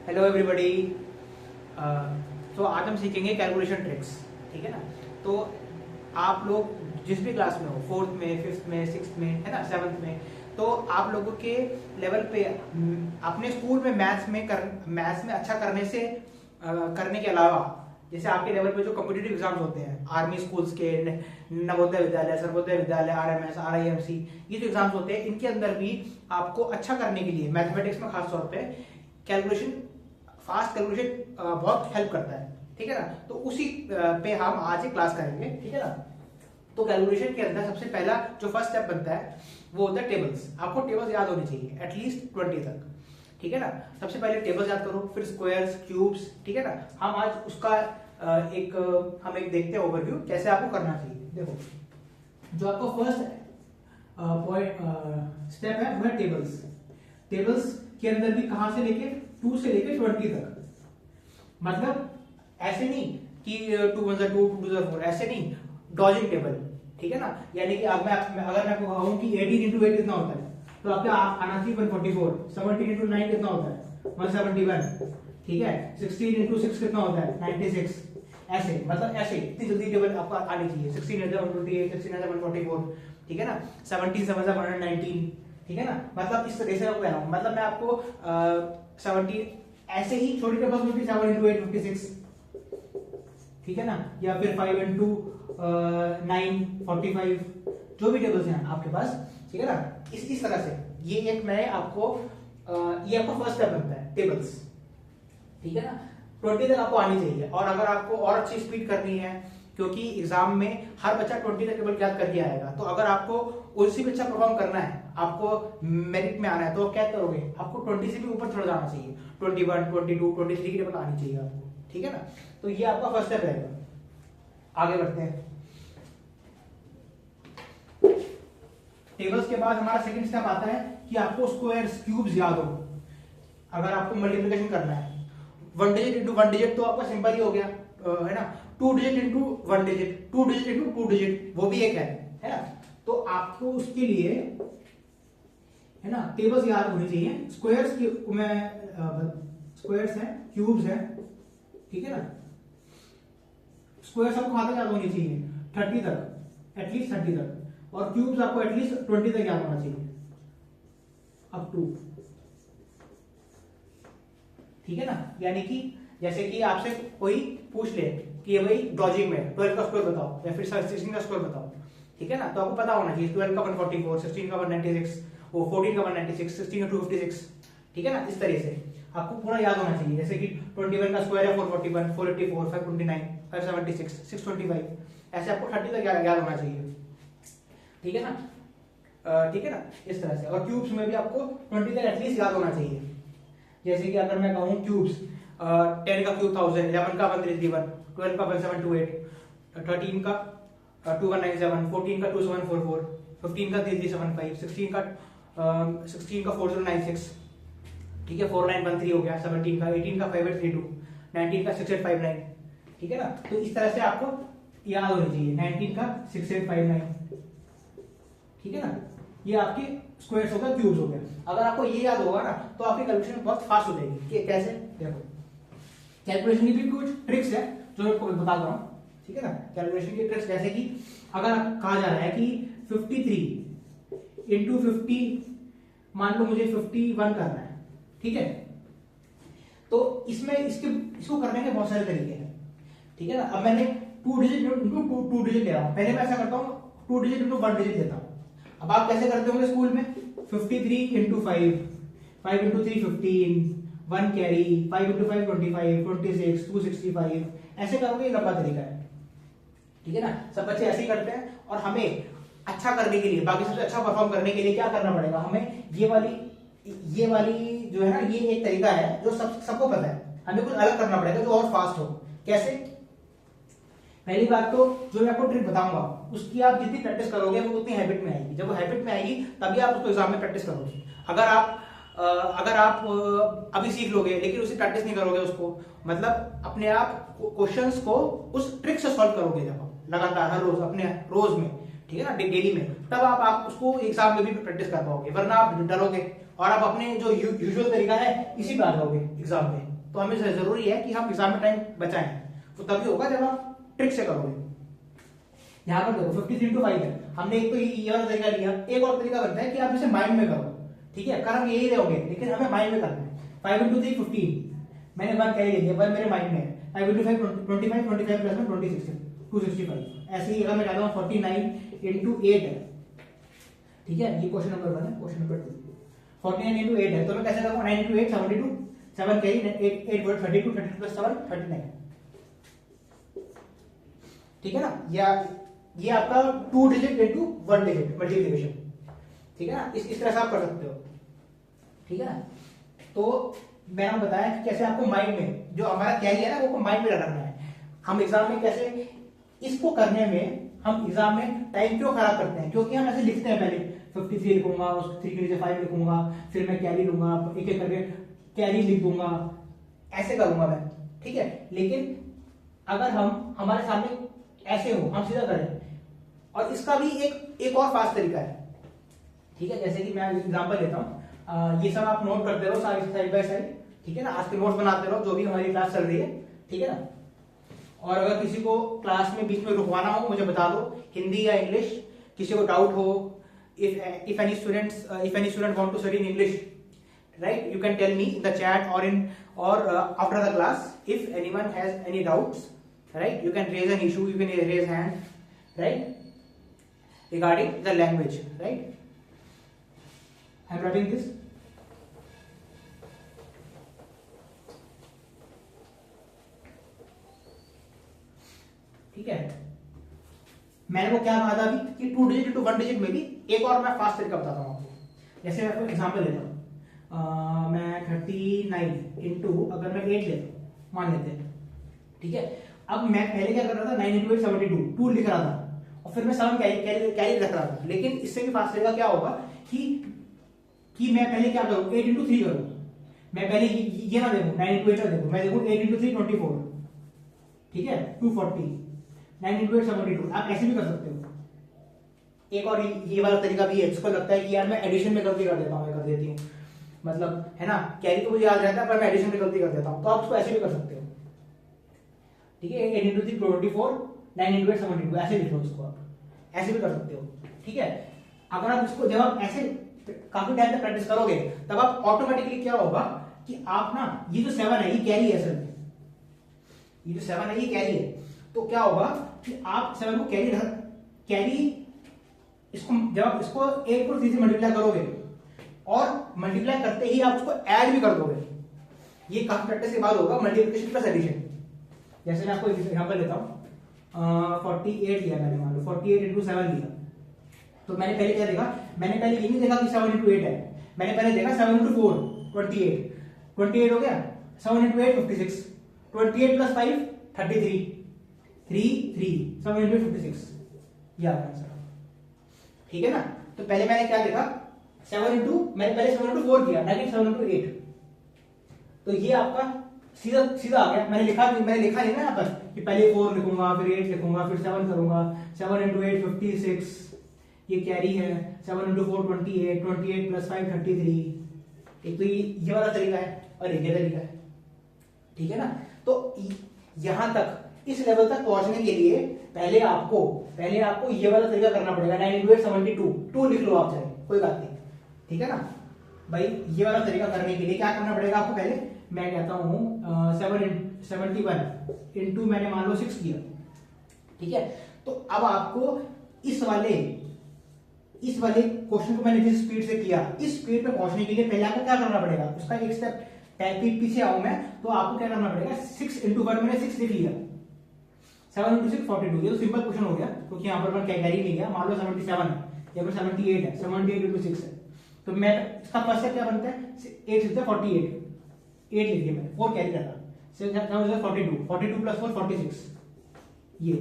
Hello everybody. तो आज हम सीखेंगे कैलकुलेशन ट्रिक्स। ठीक है ना। तो आप लोग जिस भी क्लास में हो, फोर्थ में, फिफ्थ में, सिक्स्थ में, है ना, सेवन्थ में, तो आप लोगों के लेवल पे अपने स्कूल में मैथ्स में अच्छा करने के अलावा, जैसे आपके लेवल पे जो कॉम्पिटिटिव एग्जाम्स होते हैं, आर्मी स्कूल्स के, नवोदय विद्यालय, सर्वोदय विद्यालय, आरएमएस, आरआईएमसी, ये जो एग्जाम्स होते हैं, इनके अंदर भी आपको अच्छा करने के लिए मैथमेटिक्स में खास तौर पे फास्ट कैलकुलेशन बहुत हेल्प करता है। ठीक है ना। तो उसी पे हम आज एक क्लास करेंगे। ठीक है ना। तो कैलकुलेशन के अंदर सबसे पहला जो फर्स्ट स्टेप बनता है वो होता है टेबल्स। आपको टेबल्स याद होनी चाहिए एटलीस्ट 20 तक। ठीक है ना। सबसे पहले टेबल्स याद करो, फिर स्क्वायर्स, क्यूब्स। ठीक है ना। हम आज उसका हम एक देखते हैं ओवरव्यू कैसे आपको करना चाहिए। देखो, जो आपको फर्स्ट स्टेप है वो है टेबल्स। टेबल्स के अंदर भी कहां से लेके 2 से लेके 20 तक, मतलब ऐसे नहीं कि 2 1 2 2 2 4, ऐसे नहीं, डॉजिंग टेबल। ठीक है ना। यानी कि अगर मैं आपको कहूं कि 18 into 8 कितना होता है, तो आपके आना चाहिए 144। 17 into 9 कितना होता है, 171। ठीक है। 16 into 6 कितना होता है, 96। ऐसे, मतलब ऐसे इतनी जल्दी टेबल आपको आनी चाहिए। 16 is 128, 16 is 144। ठीक है ना। 17 7 is 119। ठीक है ना। मतलब इस तरह से आपको कहना, मतलब मैं आपको 17 ऐसे ही छोटी टेबल्स में भी 7 into 8 56। ठीक है ना। या फिर 5 into 9 45, जो भी टेबल्स हैं आपके पास। ठीक है ना। इस तरह से ये आपका फर्स्ट स्टेप बनता है, टेबल्स। ठीक है ना। 20 तक आपको आनी चाहिए। और अगर आपको और अच्छी स्पीड करनी है, क्योंकि एग्जाम में हर बच्चा 20 तक टेबल याद करके आएगा, तो अगर आपको उससे भी अच्छा परफॉर्म करना है, आपको मेरिट में आना है, तो क्या करोगे, आपको 20 से भी ऊपर थोड़ा जाना चाहिए। 21 22 23 की टेबल आनी चाहिए आपको। ठीक है ना। तो ये आपका फर्स्ट स्टेप रहेगा। आगे बढ़ते हैं। टेबल्स के बाद हमारा सेकंड स्टेप आता है कि आपको स्क्वायर्स, क्यूब्स याद हो। अगर आपको मल्टीप्लिकेशन करना है, 1 डिजिट इंटू 1 डिजिट तो आपका सिंपल ही हो गया, है ना। 2 digit into 1 digit, 2 digit into 2 digit, वो भी एक है ना। तो आपको उसके लिए, है ना, टेबल्स याद होनी चाहिए। स्क्वायर्स की स्क्वायर्स है, क्यूब्स है। ठीक है ना। स्क्वायर्स आपको कहां तक याद होनी चाहिए, 30 तक, एटलीस्ट 30 तक। और क्यूब्स आपको एटलीस्ट 20 तक याद होना चाहिए, अप टू। ठीक है ना। यानी कि जैसे कि आपसे कोई पूछ ले कि भाई डॉजिंग में 12 का स्क्वायर बताओ या फिर 16 का स्क्वायर बताओ। ठीक है ना। तो आपको पता होना चाहिए 12 का 144, 16 का 196, वो 14 का 196, 16 का 256। ठीक है ना। इस तरह से आपको पूरा याद होना चाहिए। जैसे कि 21 का स्क्वायर है 441, 484, 529, 576, 625। ऐसे आपको 30 तक याद होना चाहिए। ठीक है ना। ठीक है ना। इस तरह से। और क्यूब्स में भी आपको 20 तक एटलीस्ट याद होना चाहिए। जैसे कि अगर मैं कहूं क्यूब्स, 10 का क्यूब 1000, 11 का 1331, 12 का 1728, 13 का 2197, 14 का 2744, 15 का 3375, 16 का 4096। ठीक है। 4913 हो गया। 17 का, 18 का 5832, 19 का 6859। ठीक है ना। तो इस तरह से आपको याद होनी चाहिए, 19 का 6859। ठीक है ना। ये आपके स्क्वायर्स हो गए, क्यूब्स हो गए। अगर आपको ये याद होगा ना, तो आपकी कैलकुलेशन बहुत फास्ट हो जाएगी। कैसे, देखो, कैलकुलेशन की भी कुछ ट्रिक्स है जो मैं आपको बता रहा हूं। ठीक है ना। कैलकुलेशन की ट्रिक्स, जैसे कि अगर कहा जा रहा है कि 53 इंटू 50, मान लो मुझे 51 करना है। ठीक है। तो इसमें इसको करने के बहुत सारे तरीके हैं। ठीक है ना। अब मैंने 2 डिजिट इंटू 2 डिजिट ले रहा हूं। पहले मैं ऐसा करता हूं, 2 डिजिट इंटू 1 डिजिट लेता हूं। अब आप कैसे करते होंगे स्कूल में, 53 इंटू 5, 5 इंटू 3 15, 1 कैरी, 5 इंटू 5 25, 26, 265, ऐसे करोगे। ये लंबा तरीका है। ठीक है ना। सब बच्चे ऐसे ही करते हैं। और हमें अच्छा करने के लिए, बाकी सबसे अच्छा परफॉर्म करने के लिए क्या करना पड़ेगा, हमें ये वाली जो है ना, ये एक तरीका है जो सबको पता है। हमें कुछ अलग करना पड़ेगा जो और फास्ट हो। कैसे, पहली बात तो जो मैं आपको ट्रिक बताऊंगा, उसकी आप जितनी प्रैक्टिस करोगे वो उतनी हैबिट में आएगी। जब वो हैबिट में आएगी तभी आप उसको एग्जाम में प्रैक्टिस करोगे। अगर आप अभी सीख लोगे लेकिन उसे प्रैक्टिस नहीं करोगे, उसको मतलब अपने आप क्वेश्चंस को उस ट्रिक से सॉल्व करोगे जब लगातार हर रोज अपने रोज में, ठीक है ना, डेली में, तब आप उसको एग्जाम में भी प्रैक्टिस कर पाओगे। वरना आप डरोगे, और आप अपने जो यूजुअल तरीका है इसी पे आ जाओगे एग्जाम में। तो हमें जरूरी है कि हम एग्जाम में टाइम बचाएं, वो तभी होगा जब आप ट्रिक से करोगे। यहाँ पर देखो 53/5 है, हमने एक तो ये वाला तरीका लिया, एक और तरीका बनता है कि आप इसे माइंड में करो, ठीक है, कर हम यही रहोगे लेकिन हमें माइंड में करना है। 5 × 3 15, मैंने 1 कैरी ले लिया, 1 मेरे माइंड में है। 5 × 5 25, 25 प्लस में 26 265। ऐसे ही अगर मैं कहता हूँ 49 × 8 है, ठीक है, ये क्वेश्चन नंबर 1 है। क्वेश्चन नंबर 2 49 × 8 है, तो मैं कैसे करूँगा 9 × 8 72, 7 कैरी 8 वर्ड 32, 32 प्लस 7 39, ठीक है ना। या ये आपका 2 डिजिट इनटू 1 डिजिट मल्टीप्लिकेशन, ठीक है ना, इस तरह से आप कर सकते हो, ठीक है ना। तो मैंने आपको बताया कि कैसे आपको माइंड में जो हमारा कैरी है ना वो माइंड में रखना है। हम एग्जाम में कैसे इसको करने में हम एग्जाम में टाइम क्यों खराब करते हैं, क्योंकि हम ऐसे लिखते हैं, पहले 53 लिखूंगा, उस 3 के नीचे 5 लिखूंगा, फिर मैं कैरी लूंगा, एक एक करके कैरी लिख दूंगा, ऐसे करूंगा मैं, ठीक है। लेकिन अगर हम हमारे सामने ऐसे हो, हम सीधा करें, और इसका भी एक और फास्ट तरीका है, ठीक है। जैसे कि मैं एग्जांपल लेता हूं, ये सब आप नोट करते रहो साइड बाय साइड, ठीक है ना, आज के नोट्स बनाते रहो जो भी हमारी क्लास चल रही है, ठीक है ना। और अगर किसी को क्लास में बीच में रुकवाना हो मुझे बता दो, हिंदी या इंग्लिश, किसी को डाउट हो, if any student want to study in English, right, you can tell me in the chat or after the class. If anyone has any doubts, right, you can raise an issue, you can raise hand, right, regarding the language, right. I am writing this. ठीक है, मैंने वो क्या कहा था अभी कि 2 digit to 1 digit में भी एक और मैं फास्ट तरीका बताता हूँ आपको। जैसे मैं एग्जांपल लेता हूँ, मैं 39 इंटू अगर मैं 8 लेता हूँ, मान लेते हैं, ठीक है। अब मैं पहले क्या कर रहा था 9 × 8 72 2 लिख रहा था, और फिर मैं 7 कैरी रख रहा था। लेकिन इससे भी फास्ट तरीका क्या होगा कि मैं पहले क्या करूँ 8 × 3 करूँ, मैं पहले ये ना देखूँ 9 × 8 ना देखूँ, मैं देखूँ 8 × 3 24, ठीक है, 240, 9 × 8 72। आप ऐसे भी कर सकते हो। एक और ये वाला तरीका भी है, जिसको लगता है कि यार मैं एडिशन में गलती कर देता हूँ, मैं कर देती हूँ, मतलब है ना, कैरी तो मुझे याद रहता है पर मैं एडिशन में गलती कर देता हूँ, तो आप उसको ऐसे भी कर सकते हो, ठीक है। 8 × 3 24, 9 × 8 72, ऐसे लिख लो उसको, आप ऐसे भी कर सकते हो, ठीक है। अगर आप इसको जब आप ऐसे काफी टाइम तक प्रैक्टिस करोगे तब आप ऑटोमेटिकली क्या होगा कि आप ना ये जो 7 है ये कैरी है, असल में ये जो 7 है ये कैरी है, तो क्या होगा कि आप 7 को कैरी इसको जब आप इसको 8 को 3 से मल्टीप्लाई करोगे और मल्टीप्लाई करते ही आप उसको ऐड भी कर दोगे, ये काफी प्रैक्टिस के बाद होगा मल्टीप्लिकेशन प्लस एडिशन। जैसे मैं आपको एग्जांपल लेता हूं, 48 लिया मैंने, मान लो 48 × 7 लिया, तो मैंने पहले क्या देखा, मैंने पहले ये नहीं देखा कि 7 × 8 है, मैंने पहले देखा 7 × 4 28 हो गया, 7 × 8 56, 28 प्लस 5 33, 7 × 8 56, ये आ गया आंसर, ठीक है ना। तो पहले मैंने क्या देखा मैंने पहले 7 × 4 किया, ना कि 7 × 8, तो ये आपका सीधा आ गया। मैंने लिखा नहीं ना यहाँ पर कि पहले 4 लिखूंगा, फिर 8 लिखूंगा, फिर 7 करूंगा, 7 × 8 56, ये कैरी है, 7 × 4 28, 28 प्लस 5 33, एक तो ये वाला तरीका है और ये तरीका है, ठीक है ना। तो यहां तक इस लेवल तक पहुंचने के लिए पहले आपको ये वाला तरीका करना पड़ेगा, 9 × 8 72, 2 लिख लो आप चाहे, कोई बात नहीं, ठीक है ना भाई। ये वाला तरीका करने के लिए क्या करना पड़ेगा आपको, पहले मैं कहता हूं 71 इंटू मैंने मान लो 6 किया, ठीक है। तो अब आपको इस वाले क्वेश्चन को मैंने जिस स्पीड से किया, इस स्पीड पे पहुंचने के लिए पहले आपको क्या करना पड़ेगा, उसका एक स्टेप पीछे आऊं मैं, तो आपको क्या करना पड़ेगा, 6 × 1 मैंने 6 लिख लिया, 7 × 6 42, ये तो सिंपल क्वेश्चन हो गया क्योंकि यहाँ पर मैं कैरी नहीं गया। मान लो 77 है या फिर 78 है, 78 × 6 है, तो मैं इसका फर्स्ट स्टेप क्या बनता है, 8 से 48, 8 लिख दिया मैंने, 4 कैरी रखा, 42 प्लस 4 46। ये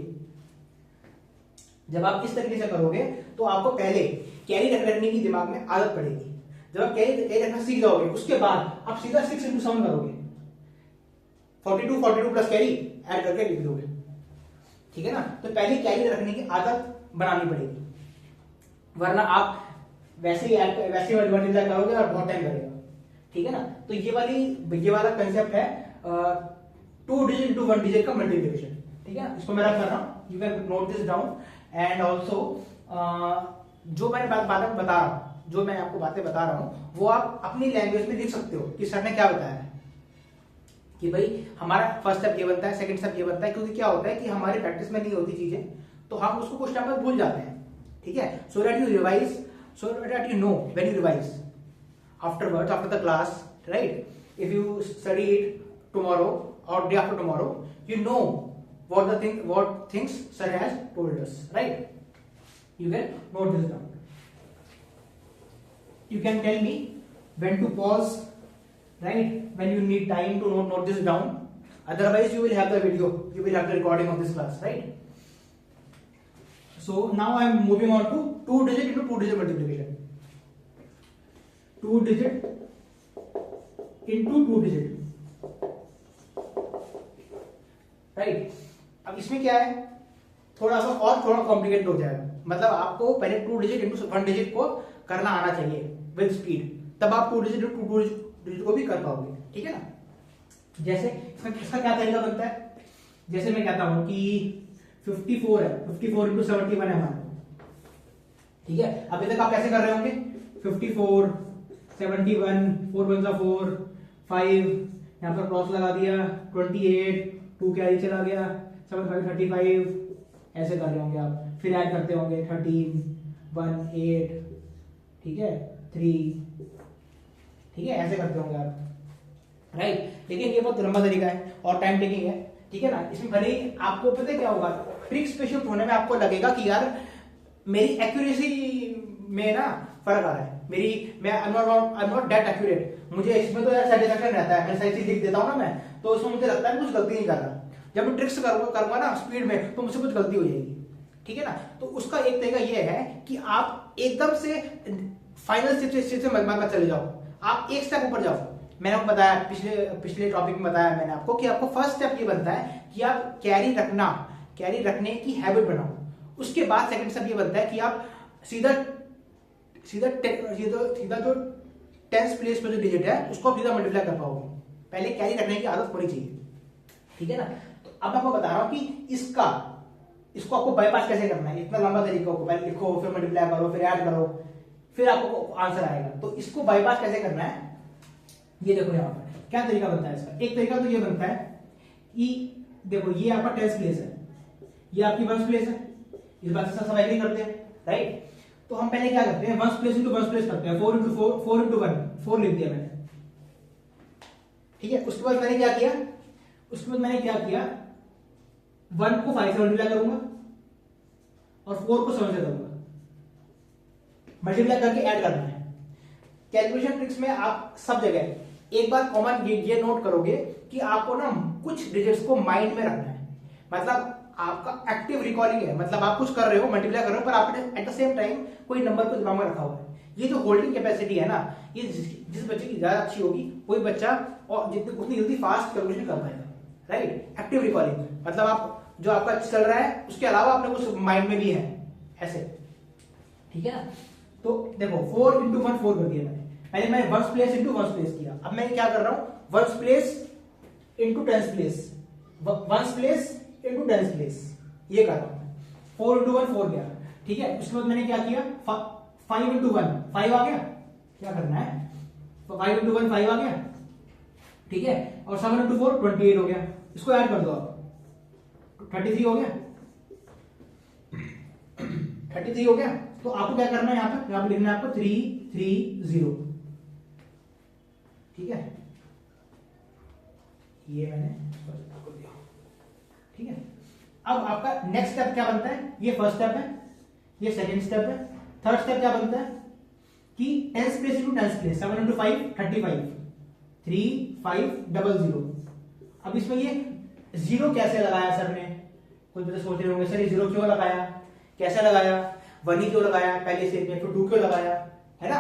जब आप इस तरीके से करोगे तो आपको पहले कैरी रखने की दिमाग में आदत पड़ेगी। जब आप कैरी रखना सीख जाओगे उसके बाद आप सीधा 6 × 7 करोगे, 42 प्लस कैरी ऐड करके लिख दोगे, ठीक है ना। तो पहले कैरी रखने की आदत बनानी पड़ेगी, वरना आप वैसे ही वैसे ही मल्टीप्लाई करोगे और बहुत टाइम लगेगा, ठीक है ना। तो ये वाला कंसेप्ट है 2 डिजिट इंटू 1 डिजिट का मल्टीप्लिकेशन, ठीक है। इसको मैं रख कर रहा हूँ, you can note this down. And also जो मैंने बातें बता रहा हूँ, जो मैं आपको बातें बता रहा हूँ, वो आप अपनी लैंग्वेज में लिख सकते हो कि सर ने क्या बताया है, कि भाई हमारा फर्स्ट स्टेप ये बनता है, सेकंड स्टेप ये बनता है। क्योंकि क्या होता है कि हमारी प्रैक्टिस में नहीं होती चीजें, तो हम उसको कुछ टाइम बाद भूल जाते हैं, ठीक है। So that you revise, so that you know when you revise afterwards, after the class, right? If you study it tomorrow or day after tomorrow, you know what things sir has told us, right? You can note this down. You can tell me when to pause, right? When you need time to note this down. Otherwise, you will have the video, you will have the recording of this class, right? So now I am moving on to 2 digit into 2 digit multiplication. 2 digit into 2 digit, right. अब इसमें क्या है, थोड़ा सा और थोड़ा complicated हो जाएगा। मतलब आपको पहले 2 डिजिट इंटू 1 डिजिट को करना आना चाहिए विद स्पीड, तब आप 2 डिजिट इंटू 2 डिजिट को भी कर पाओगे, ठीक है ना। जैसे इसका क्या तरीका बनता है, जैसे मैं कहता हूं कि 54 है, 54 इंटू 71 है हमारा, ठीक है। अभी तक आप कैसे कर रहे होंगे, 54 71 4 1 4 5, यहाँ पर क्रॉस लगा दिया, 28 2 कैरी चला गया, 7 5 35, ऐसे कर रहे होंगे आप। फिर ऐड करते होंगे 13 1 8, ठीक है 3, ठीक है, ऐसे करते होंगे आप, राइट। लेकिन ये बहुत लंबा तरीका है और टाइम टेकिंग है, ठीक है ना। इसमें भले ही आपको पता है क्या होगा, ट्रिक्स पे शिफ्ट होने में आपको लगेगा कि यार मेरी एक्यूरेसी में ना फर्क आ रहा है, मैं I am not that accurate, मुझे इसमें तो यार सेटिस्फैक्शन रहता है, मैं सही चीज लिख देता हूँ ना मैं, तो उसमें मुझे लगता है कुछ गलती नहीं कर रहा। जब मैं ट्रिक्स करूंगा ना स्पीड में, तो मुझसे कुछ गलती हो जाएगी, ठीक है ना। तो उसका एक तरीका ये है कि आप एकदम से फाइनल स्टेज से मत चले जाओ, आप एक स्टेप ऊपर जाओ। मैंने आपको बताया पिछले टॉपिक में बताया मैंने आपको कि आपको फर्स्ट स्टेप ये बनता है कि आप कैरी रखने की हैबिट बनाओ। उसके बाद सेकंड स्टेप ये बनता है कि आप सीधा जो 10th प्लेस पे जो डिजिट है उसको आप सीधा मल्टीप्लाई कर पाओगे। पहले कैरी रखने की आदत होनी चाहिए, ठीक है ना। तो अब मैं आपको बता रहा हूं कि इसको आपको बाईपास कैसे करना है। इतना लंबा तरीका को पहले लिखो, फिर मल्टीप्लाई करो, फिर ऐड करो, फिर आपको आंसर आएगा। तो इसको बाईपास कैसे करना है, ये देखो यहाँ पर क्या तरीका बनता है इसका। एक तरीका तो ये बनता है कि देखो ये आपका 10th प्लेस है, ये आपकी 1st प्लेस है, इस बात से सब एग्री करते हैं, राइट। तो हम पहले क्या करते हैं, 1st place into 1st place करते हैं, 4 इंटू 1 4 लिख दिया मैंने, ठीक है। उसके बाद मैंने क्या किया, 1 को 5 से मल्टीप्लाई करूंगा और 4 को 7 से करूंगा, मल्टीप्लाई करके ऐड करना है। कैलकुलेशन ट्रिक्स में आप सब जगह एक बार कॉमन ये नोट करोगे कि आपको ना कुछ डिजिट्स को माइंड में रखना है। मतलब आपका एक्टिव रिकॉलिंग है, मतलब आप कुछ कर रहे हो, मल्टीप्लाई कर रहे हो, पर आपने एट द सेम टाइम कोई नंबर को दिमाग में रखा हुआ है। ये जो होल्डिंग कैपेसिटी है ना, ये जिस बच्चे की ज्यादा अच्छी होगी वही बच्चा और उतनी जल्दी फास्ट कैलकुलेशन कर पाएगा, राइट। एक्टिव रिकॉलिंग मतलब आप जो आपका चल रहा है उसके अलावा आपने कुछ माइंड में भी है, ऐसे, ठीक है ना। तो देखो 4 इंटू 1 4 कर दिया मैंने, पहले मैं 1st place into 1st place किया। अब मैं क्या कर रहा हूं, 1st place into 10th place, 1st place into 10th place, ये कर रहा हूं। 4 इंटू 1 4 गया, ठीक है। उसके बाद मैंने क्या किया, 5 इंटू 1 5 आ गया, क्या करना है, 5 इंटू 1 5 आ गया, ठीक है। और 7 इंटू 4 28 हो गया, इसको ऐड कर दो आप, 33 हो गया, 33 हो गया। तो आपको क्या करना है, यहाँ पे लिखना है आपको 330, ठीक है। ये मैंने दिया, ठीक है। अब आपका नेक्स्ट स्टेप क्या बनता है, ये फर्स्ट स्टेप है, ये सेकंड स्टेप है। थर्ड स्टेप क्या बनता है कि 10th place into 10th place, 7 into 5 35, 3 5 0 0। अब इसमें ये जीरो कैसे लगाया सर ने, कुछ बच्चे सोच रहे होंगे सर ये जीरो क्यों लगाया, कैसे लगाया, 1 ही क्यों लगाया पहले स्टेप में, फिर 2 क्यों लगाया, है ना।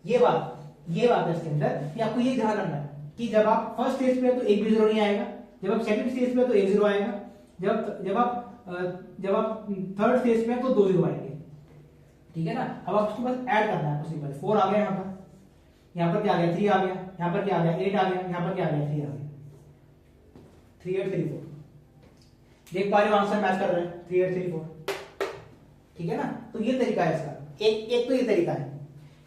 ये बात है इसके अंदर कि आपको ये ध्यान रखना है कि जब आप फर्स्ट स्टेज पे तो एक भी जीरो नहीं आएगा, जब आप सेकंड स्टेज पे तो एक जीरो आएगा, जब आप थर्ड स्टेज पे तो 2 जीरो आएंगे, ठीक है ना। अब आपको बस ऐड करना है, सिंपल 4 आ गया यहाँ पर क्या आ गया 3 आ गया, यहाँ पर क्या आ गया 8 आ गया, यहाँ पर क्या आ गया 3 आ गया, 3 8 3 4। देख पा रहे हो आंसर मैच कर रहे हैं 3 8 3 4, ठीक है ना। तो ये तरीका है इसका, एक तो ये तरीका है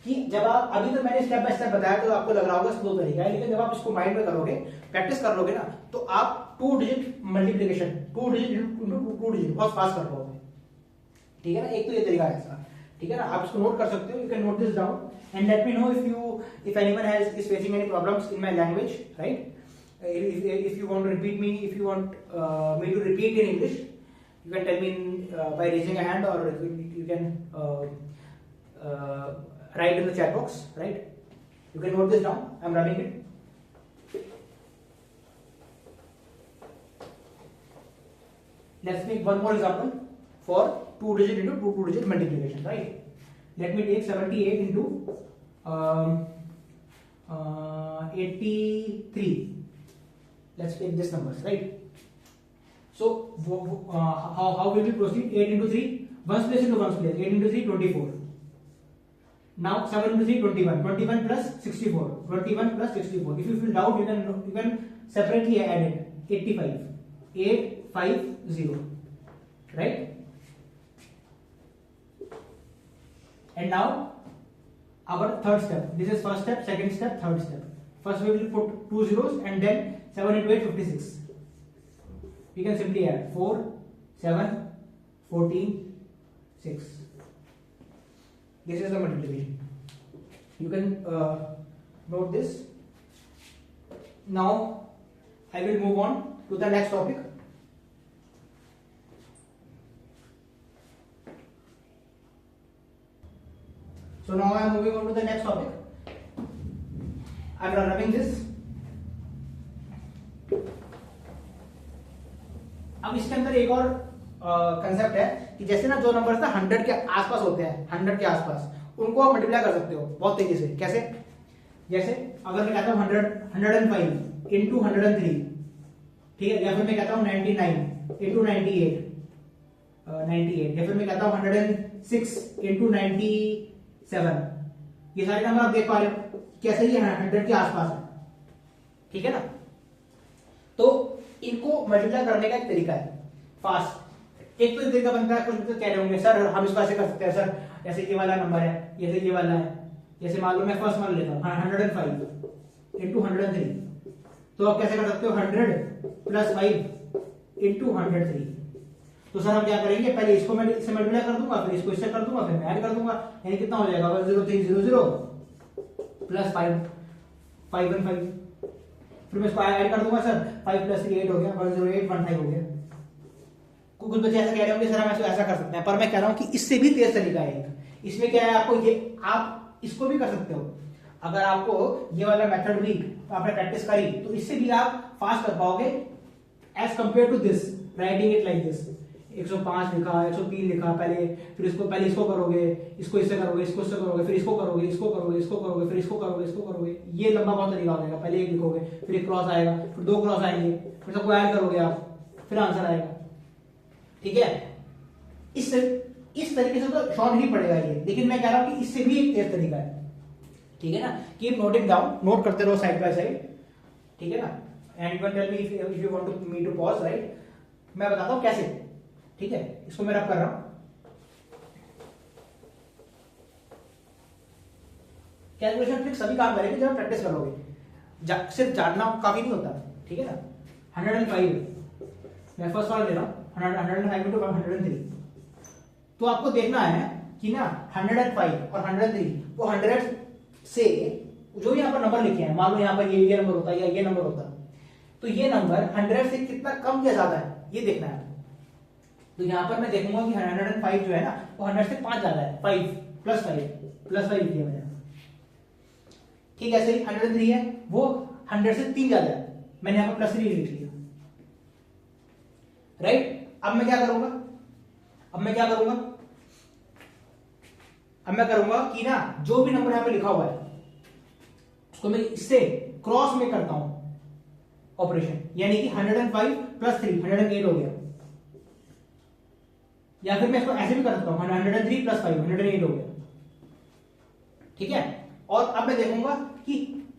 कि जब आप, अभी तो मैंने स्टेप बाय स्टेप बताया तो आपको लग रहा होगा स्लो तरीका है, लेकिन जब आप इसको माइंड में करोगे, प्रैक्टिस कर लोगे ना, तो आप 2 digit multiplication 2 digit two digit बहुत फास्ट कर पाओगे, ठीक है ना। एक तो ये तरीका है इसका, ठीक है ना। आप इसको नोट कर सकते हो, you can note this down and let me know if anyone has is facing any problems in my language, right. if you want to repeat me, if you want me to repeat in English, you can tell me by raising a hand, or you can write in the chat box, right. You can note this down, I'm running it. Let's make one more example for 2 digit into 2 digit multiplication, right. Let me take 78 into 83. Let's take this numbers, right. So how will we proceed? 8 into 3, ones place into ones place. 8 into 3 24. Now 7 into 3 21, 21 plus 64, 21 plus 64. If you feel doubt, you can separately add it. 85, 850, right. And now our third step. This is first step, second step, third step. First we will put 2 zeros and then 7 into 8 56. We can simply add 4 7 14 6. This is the multiplication. You can note this. Now I will move on to the next topic. So now I am moving on to the next topic. I am running this. अब इसके अंदर एक और concept है कि जैसे ना जो नंबर्स ना 100 के आसपास होते हैं, 100 के आसपास, उनको आप मल्टीप्लाई कर सकते हो बहुत तेजी से। कैसे? जैसे अगर मैं कहता हूँ 105 इंटू 103, ठीक है, या फिर मैं कहता हूँ 99 इंटू 98, या फिर मैं कहता हूँ 106 इंटू 97। ये सारे नंबर आप देख पा रहे हो कैसे ये 100 के आसपास है, ठीक है ना। तो इनको मल्टीप्लाई करने का एक तरीका है फास्ट। एक तो तरीका बनता है, कुछ तो कह रहे होंगे सर हम इसको ऐसे कर सकते हैं सर, जैसे ये वाला नंबर है, जैसे ये वाला है, जैसे मान लो मैं फर्स्ट मान लेता हूँ 105 इंटू 103, तो आप कैसे कर सकते हो 100 प्लस 5 इंटू 103। तो सर हम क्या करेंगे, पहले इसको मैं इससे मल्टीप्लाई कर दूंगा, फिर इसको इससे कर दूंगा, फिर मैं ऐड कर दूंगा, यानी कितना हो जाएगा 10300 प्लस 515, फिर मैं इसको ऐड कर दूंगा सर 5 प्लस 3 8 हो गया, 10815 हो गया। कुछ बच्चे ऐसा कह रहे होंगे सर हम ऐसा कर सकते हैं, पर मैं कह रहा हूं कि इससे भी तेज तरीका है। इसमें क्या है, आपको ये आप इसको भी कर सकते हो। अगर आपको ये वाला मेथड भी आपने प्रैक्टिस करी तो इससे भी आप फास्ट कर पाओगे as compared to this writing it like this. 105 लिखा, 103 लिखा पहले, फिर इसको करोगे, इसको इससे करोगे, इसको इससे करोगे, फिर इसको करोगे, इसको करोगे, इसको करोगे, फिर इसको करोगे, इसको करोगे, ये लंबा बहुत तरीका हो जाएगा। पहले एक लिखोगे, फिर एक क्रॉस आएगा, फिर 2 क्रॉस आएंगे, फिर सबको ऐड करोगे आप, फिर आंसर आएगा, ठीक है। इस तरीके से तो शॉर्ट ही पड़ेगा ये, लेकिन मैं कह रहा हूं कि इससे भी एक तेज तरीका है, ठीक है ना। कीप नोटिंग डाउन, नोट करते रहो साइड बाय साइड, ठीक है ना। And you can tell me if you want to me to pause, right. मैं बताता हूं कैसे, ठीक है। इसको मैं रब कर रहा हूं। कैलकुलेशन ट्रिक सभी काम करेंगे जब प्रैक्टिस करोगे, सिर्फ जानना काफी नहीं होता, ठीक है ना। 105 मैं फर्स्ट वाला ले रहा हूं, 105 इंटू 103। तो आपको देखना है कि ना 105 और 103 वो 100 से जो यहाँ पर नंबर लिखे हैं, मान लो यहाँ पर ये नंबर होता है या ये नंबर होता है, तो ये नंबर 100 से कितना कम या ज्यादा है ये देखना है। तो यहाँ पर मैं देखूंगा कि 105 जो है ना वो 100 से 5 ज्यादा है, 5 प्लस 5 लिखिए मैंने, ठीक है। ऐसे ही 103 है वो 100 से 3 ज्यादा है, मैंने यहाँ पर प्लस 3 लिख लिया, राइट। अब मैं क्या करूंगा, अब मैं करूंगा कि ना जो भी नंबर यहाँ पे लिखा हुआ है उसको मैं इससे क्रॉस में करता हूं ऑपरेशन, यानी कि 105 प्लस 3 108 हो गया, या फिर मैं इसको ऐसे भी कर सकता हूँ 103 प्लस 5 108 हो गया, ठीक है। और अब मैं देखूंगा कि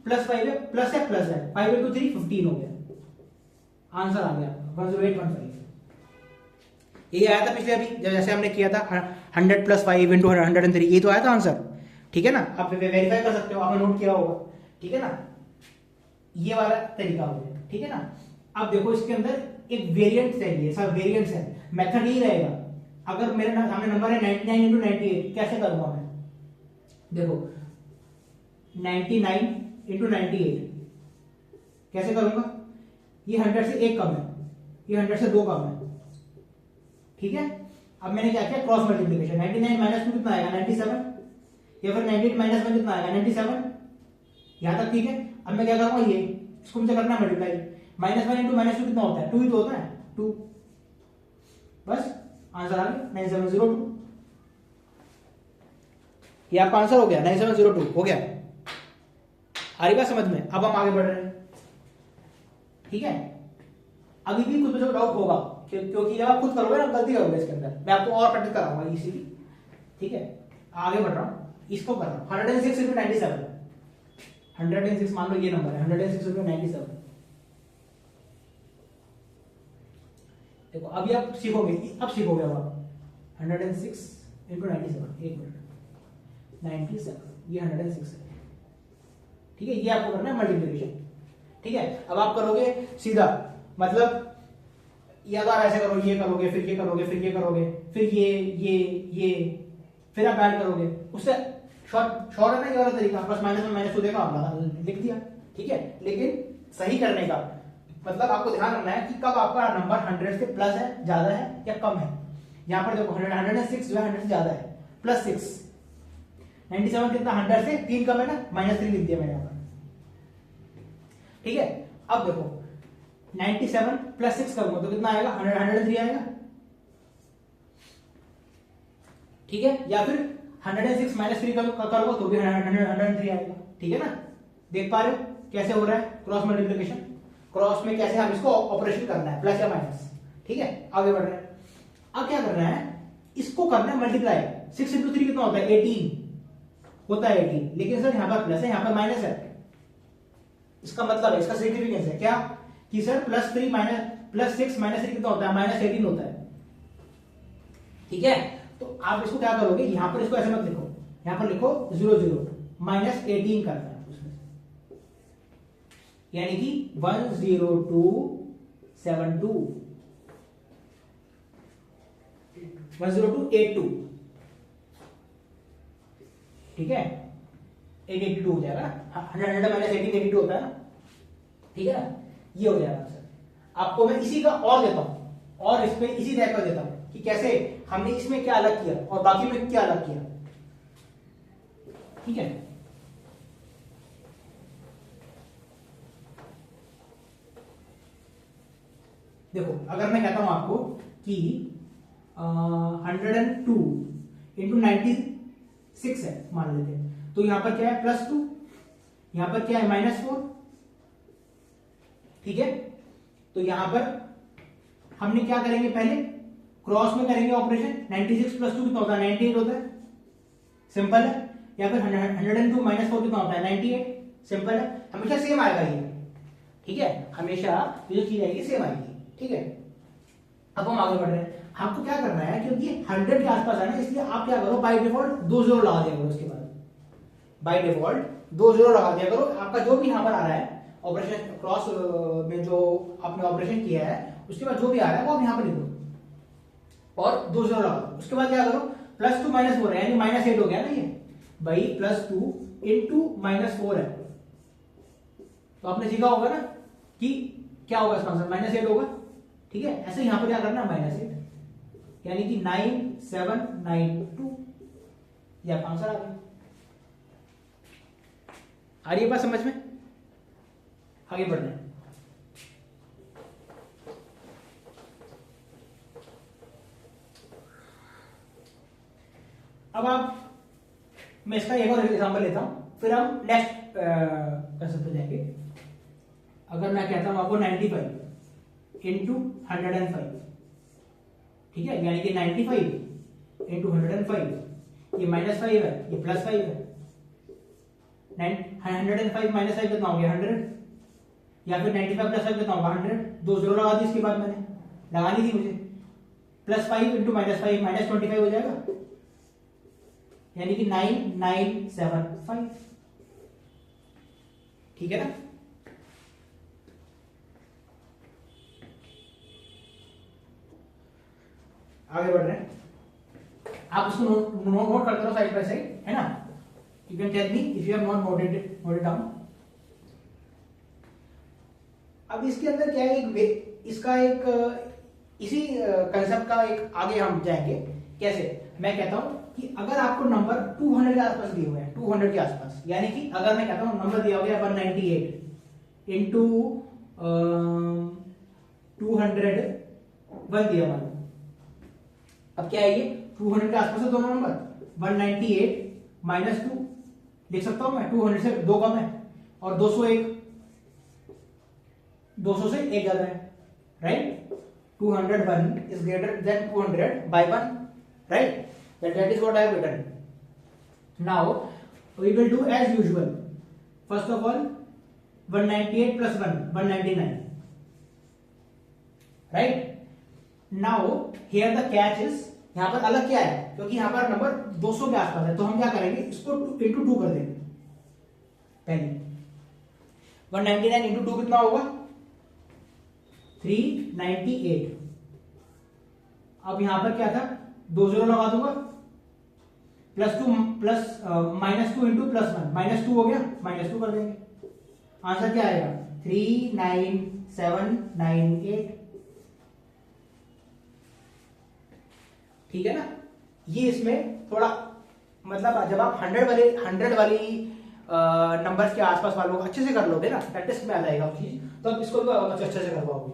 प्लस 5 है प्लस है प्लस है, 5 इंटू 3 15 हो गया, आंसर आ गया 10815। ये आया था पिछले अभी जैसे हमने किया था 100 प्लस 5 इंटू 103, ये तो आया था आंसर, ठीक है ना। आप वेरीफाई कर सकते हो, आपने नोट किया होगा, ठीक है ना। ये वाला तरीका हो गया, ठीक है ना। अब देखो इसके अंदर एक वेरिएंट चाहिए, सब वेरिएंट्स है, मेथड यही रहेगा। अगर मेरे सामने नंबर है 99 इंटू 98, कैसे करूंगा मैं, देखो 99 इंटू 98 कैसे करूंगा, ये 100 से एक कम है, ये 100 से दो कम है, ठीक है। अब मैंने क्या किया, क्रॉस मल्टीप्लिकेशन, 99 माइनस 2 कितना आएगा 97, या फिर 98 माइनस 1 कितना आएगा 97, यहां तक ठीक है। अब मैं क्या करूंगा, ये इसको मुझे करना मल्टीप्लाई, -1 इंटू -2 कितना होता है 2 ही तो होता है 2, बस आंसर आ गया 9702। ये आपका आंसर हो गया 9702 हो गया। आ रही बात समझ में। अब हम आगे बढ़ रहे हैं, ठीक है। अभी भी कुछ बच्चों को डाउट होगा क्योंकि जब आप खुद करोगे ना गलती करोगे इसके अंदर, मैं आपको और प्रैक्टिस कराऊंगा इसीलिए, ठीक है। आगे बढ़ रहा हूं, इसको कर रहा हूं 106 इंटू 97, 106 मान लो ये नंबर है 106 इंटू 97। देखो अभी आप सीखोगे, अब सीखोगे अब आप 106 इंटू 97, एक मिनट 97, ये 106 है, ठीक है। ये आपको करना है मल्टीप्लिकेशन, ठीक है। अब आप करोगे सीधा, मतलब या तो आप ऐसे करो, ये करोगे फिर ये करोगे फिर ये करोगे फिर ये फिर आप ऐड करोगे, उससे शॉर्ट है ना ये वाला तरीका, प्लस माइनस में माइनस देखा आपने लिख दिया, ठीक है। लेकिन सही करने का मतलब आपको ध्यान रखना है कि कब आपका नंबर 100 से प्लस है, ज्यादा है या कम है। यहां पर देखो 106 जो है 100 से ज्यादा है, प्लस 6, 97 कितना 100 से 3 कम है ना, -3 लिख दिया मैंने यहां पर, ठीक है। अब देखो 97 प्लस 6 करूंगा तो कितना आएगा 103 आएगा, ठीक है। या फिर 106 -3 करोगे तो भी 103 आएगा, ठीक है ना। देख पा रहे हो कैसे हो रहा है क्रॉस मल्टीप्लिकेशन, क्रॉस में कैसे हम इसको ऑपरेशन करना है, प्लस या माइनस, ठीक है। आगे बढ़ रहे हैं, अब क्या करना है, इसको करना है मल्टीप्लाई। 6 इंटू 3 कितना होता है 18 होता है 18, लेकिन सर यहां पर प्लस है यहां पर माइनस है, इसका मतलब है, इसका सिग्निफिकेंस है क्या कि sir plus 3 minus plus 6 minus 3 कितना होता है -18 होता है, ठीक है। तो आप इसको क्या करोगे, यहां पर इसको ऐसे मत लिखो, यहां पर लिखो 0 0 -18 करना है उसमें, यानी कि 10272 10282, ठीक है। 882 हो जाएगा ना, 100 माइनस 18 82 होता है ना, ठीक है ना। ये हो जाएगा आंसर। आपको मैं इसी का और देता हूं, और इस पे इसी टाइप का देता हूं कि कैसे हमने इसमें क्या अलग किया और बाकी में क्या अलग किया, ठीक है। देखो अगर मैं कहता हूं आपको कि 102 इंटू 96 है मान लेते हैं, तो यहां पर क्या है +2, यहां पर क्या है -4, ठीक है। तो यहां पर हमने क्या करेंगे, पहले क्रॉस में करेंगे ऑपरेशन, 96 + 2 कितना होता है 98 होता है, सिंपल है। या फिर 102 -4 कितना होता है 98, सिंपल है। हमेशा सेम आएगा ये, ठीक है, हमेशा ये जो चीज आएगी सेम आएगी, ठीक है। अब हम आगे बढ़ रहे हैं, आपको क्या करना है, क्योंकि 100 के आसपास है ना, इसलिए आप क्या करो, बाय डिफॉल्ट 2 0 लगा दिया करो, उसके बाद बाय डिफॉल्ट 2 0 लगा दिया करो। आपका जो भी यहां पर आ रहा है ऑपरेशन क्रॉस में जो आपने ऑपरेशन किया है, उसके बाद जो भी आ रहा है वो आप यहां पर लिख दो और 2 0 लगा दो। उसके बाद क्या करो, +2 -4 है यानी -8 हो गया ना ये भाई, +2 इंटू -4 है, तो आपने सीखा होगा ना कि क्या होगा इसका आंसर -8 होगा, ठीक है। ऐसे यहां पर क्या करना है -8, यानी कि 9792, ये आपका आंसर आ गया। आ रही है बात समझ में। आगे बढ़ रहे हैं, अब आप मैं इसका एक और एग्जांपल लेता हूं, फिर हम नेक्स्ट कंसेप्ट पे जाएंगे। अगर मैं कहता हूं आपको 95 इंटू 105, ठीक है, यानी कि 95 इंटू 105, ये -5 है, ये +5 है। 105 -5 कितना हो गया 100, या फिर 95 + 5 कितना होगा 100। 2 जीरो लगा दी, इसके बाद मैंने लगानी थी मुझे। +5 इंटू -5 -25 हो जाएगा, यानी कि 9975। ठीक है ना। आगे बढ़ रहे हैं, आप उसको नोट करते रहो साइड बाय साइड, है ना। You can tell me if you have not noted it down. अब इसके अंदर क्या है, इसका एक इसी कंसेप्ट का एक आगे हम जाएंगे। कैसे, मैं कहता हूं कि अगर आपको नंबर 200 के आसपास दिए हुए हैं, 200 के आसपास, यानी कि अगर मैं कहता हूं नंबर दिया गया 198 इंटू 201 दिया मान लो। अब क्या है ये 200 के आसपास है दोनों नंबर। 198 -2 लिख सकता हूं मैं, 200 से 2 कम है, और 201 200 से 1 ज्यादा है, right. 201 is greater than 200 by 1, right? That is what I have written. Now we will do as usual. First of all, 198 plus 1 199, right? Now here the catch is, यहां पर अलग क्या है, क्योंकि यहां पर नंबर 200 के आसपास है, तो हम क्या करेंगे, इसको इंटू 2 कर देंगे पहले। 199 इंटू 2 कितना होगा 398। अब यहां पर क्या था, 2 जीरो लगा दूंगा, +2 प्लस -2 इंटू +1 -2 हो गया, -2 कर देंगे। आंसर क्या आएगा 39798। ठीक है ना। ये इसमें थोड़ा मतलब जब आप 100 वाली नंबर्स के आसपास वालों को अच्छे से कर लोगे ना, प्रैक्टिस में आ जाएगा वो चीज, तो आप इसको भी अच्छे से कर पाओगे।